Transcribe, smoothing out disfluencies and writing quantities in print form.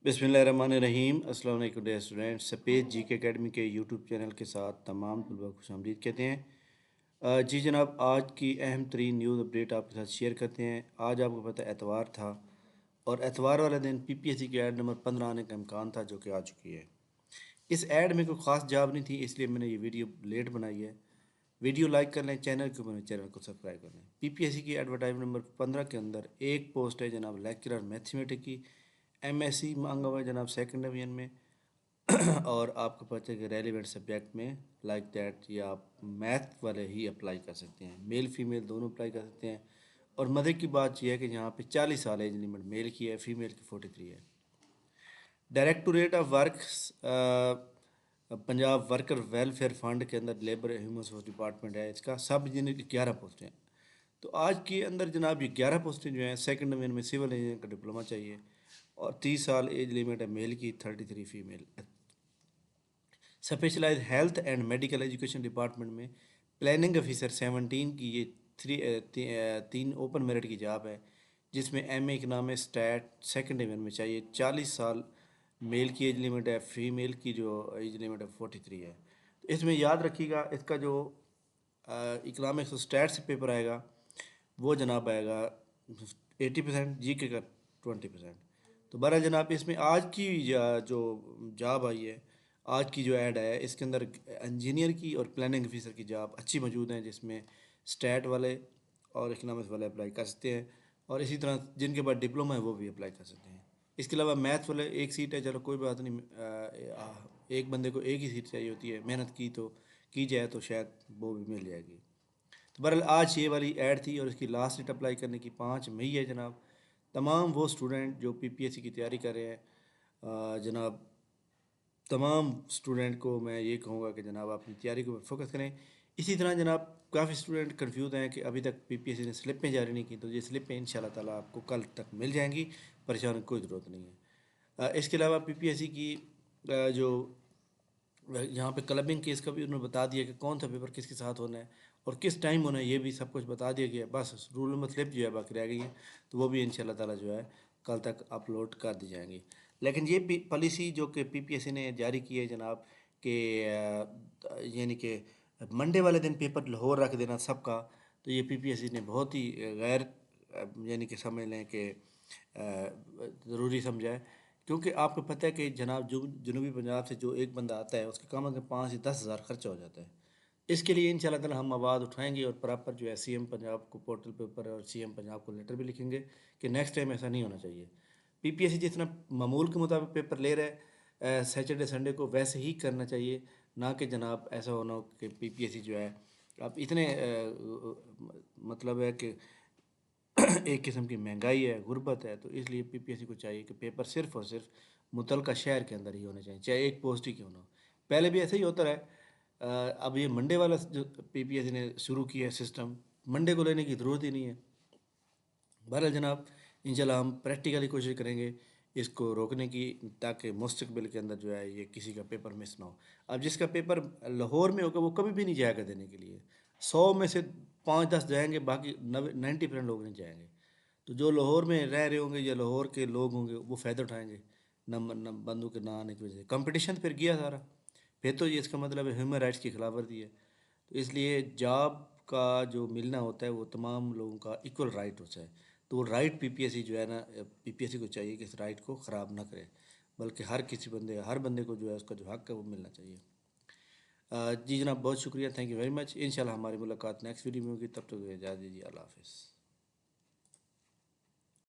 बिस्मिल्लाहिर्रहमानिर्रहीम। अस्सलाम वालेकुम डियर स्टूडेंट। सपेज जी के अकेडमी के यूट्यूब चैनल के साथ तमाम तलबा को खुशामदीद कहते हैं। जी जनाब, आज की अहम तरीन न्यूज़ अपडेट आपके साथ शेयर करते हैं। आज आपको पता है एतवार था और एतवार वाले दिन पीपीएससी की ऐड नंबर 15 आने का इम्कान था, जो कि आ चुकी है। इस ऐड में कोई ख़ास जॉब नहीं थी, इसलिए मैंने ये वीडियो लेट बनाई है। वीडियो लाइक कर लें, चैनल के ऊपर चैनल को सब्सक्राइब कर लें। पीपीएससी की एडवर्टाइजमेंट नंबर 15 के अंदर एक पोस्ट है जनाब लेक्चरर मैथमेटिक्स की, एमएससी मांगा हुआ है जनाब सेकंड डिवीजन में। और आपको पता है कि रेलिवेंट सब्जेक्ट में लाइक दैट ये आप मैथ वाले ही अप्लाई कर सकते हैं, मेल फीमेल दोनों अप्लाई कर सकते हैं। और मज़े की बात यह है कि यहाँ पे 40 साल एज लिमिट मेल की है, फीमेल की 43 है। Directorate of work Punjab worker welfare fund के अंदर लेबर ह्यूमन रिसोर्स डिपार्टमेंट है, इसका सब यूनिट 11 पोस्टें हैं। तो आज के अंदर जनाब ये 11 पोस्टें जो हैं सेकंड डिवीजन में सिविल इंजीनियर का डिप्लोमा चाहिए और 30 साल एज लिमिट है मेल की, 33 female. Specialised health and medical education department में प्लानिंग ऑफिसर 17 की ये तीन ओपन मेरिट की जॉब है, जिसमें MA economics stat second division में चाहिए। 40 साल मेल की एज लिमिट है, फीमेल की जो एज लिमिट है 43 है। तो इसमें याद रखिएगा, इसका जो इकनॉमिक्स और स्टैट से पेपर आएगा वो जनाब आएगा 80%, जीके का 20%। तो बहरहाल जनाब, इसमें आज की जो जॉब आई है, आज की जो ऐड है, इसके अंदर इंजीनियर की और प्लानिंग ऑफिसर की जॉब अच्छी मौजूद हैं, जिसमें स्टैट वाले और इकनॉमिक्स वाले अप्लाई कर सकते हैं और इसी तरह जिनके पास डिप्लोमा है वो भी अप्लाई कर सकते हैं। इसके अलावा मैथ वाले एक सीट है, चलो कोई बात नहीं, एक बंदे को एक ही सीट चाहिए होती है, मेहनत की जाए तो शायद वो भी मिल जाएगी। तो बहरहाल आज ये वाली ऐड थी और इसकी लास्ट डेट अप्लाई करने की 5 मई है जनाब। तमाम वो स्टूडेंट जो पीपीएससी की तैयारी कर रहे हैं, जनाब तमाम स्टूडेंट को मैं ये कहूँगा कि जनाब अपनी तैयारी को फोकस करें। इसी तरह जनाब काफ़ी स्टूडेंट कंफ्यूज हैं कि अभी तक पीपीएससी ने स्लिपें जारी नहीं की, तो ये स्लिपें इंशाल्लाह ताला आपको कल तक मिल जाएंगी, परेशान की कोई ज़रूरत नहीं है। इसके अलावा पीपीएससी की जो यहाँ पे क्लबिंग केस का भी उन्होंने बता दिया कि कौन सा पेपर किसके साथ होना है और किस टाइम होना है, ये भी सब कुछ बता दिया गया है। बस रूल नंबर स्लिप जो है बाकी रह गई है, तो वो भी इंशाल्लाह ताला जो है कल तक अपलोड कर दी जाएंगी। लेकिन ये पॉलिसी जो कि पीपीएससी ने जारी की है जनाब, कि यानी कि मंडे वाले दिन पेपर लाहौर रख देना सबका, तो ये पीपीएससी ने बहुत ही गैर यानी कि समझ लें कि ज़रूरी समझा है। क्योंकि आपको पता है कि जनाब जनूबी पंजाब से जो एक बंदा आता है उसके कम से कम 5 से 10 हज़ार खर्चा हो जाता है। इसके लिए इंशाल्लाह ताला हम आवाज़ उठाएंगे और प्रॉपर जो है सीएम पंजाब को पोर्टल पे ऊपर और सीएम पंजाब को लेटर भी लिखेंगे कि नेक्स्ट टाइम ऐसा नहीं होना चाहिए। पीपीएससी जिस तरह मामूल के मुताबिक पेपर ले रहा है सैटरडे संडे को, वैसे ही करना चाहिए, ना कि जनाब ऐसा होना हो कि पीपीएससी जो है अब इतने मतलब है कि एक किस्म की महंगाई है, गुर्बत है, तो इसलिए पीपीएससी को चाहिए कि पेपर सिर्फ और सिर्फ मुतलका शहर के अंदर ही होने चाहिए, चाहे एक पोस्ट ही क्यों ना हो। पहले भी ऐसा ही होता रहा है। अब ये मंडे वाला जो पीपीएससी ने शुरू किया है सिस्टम, मंडे को लेने की ज़रूरत ही नहीं है। बहरहाल जनाब, इंशाल्लाह हम प्रैक्टिकली कोशिश करेंगे इसको रोकने की, ताकि मुस्तकबिल के अंदर जो है ये किसी का पेपर मिस ना हो। अब जिसका पेपर लाहौर में होगा वो कभी भी नहीं जाएगा देने के लिए, 100 में से 5-10 जाएंगे, बाकी 90% लोग नहीं जाएंगे। तो जो लाहौर में रह रहे होंगे या लाहौर के लोग होंगे वो फ़ायदा उठाएंगे, न बंदों के ना आने की वजह से कंपटीशन फिर गया सारा, फिर तो ये इसका मतलब है ह्यूमन राइट्स की खिलाफ वर्जी है। तो इसलिए जॉब का जो मिलना होता है वो तमाम लोगों का इक्वल राइट होता है। तो वो राइट पीपीएससी जो है ना, पीपीएससी को चाहिए कि इस राइट को ख़राब ना करे, बल्कि हर बंदे को जो है उसका जो हक है वो मिलना चाहिए। जी जनाब, बहुत शुक्रिया, थैंक यू वेरी मच। इंशाल्लाह हमारी मुलाकात नेक्स्ट वीडियो में होगी, तब तक इजाज़त दीजिए, अल्लाह हाफ़िज़।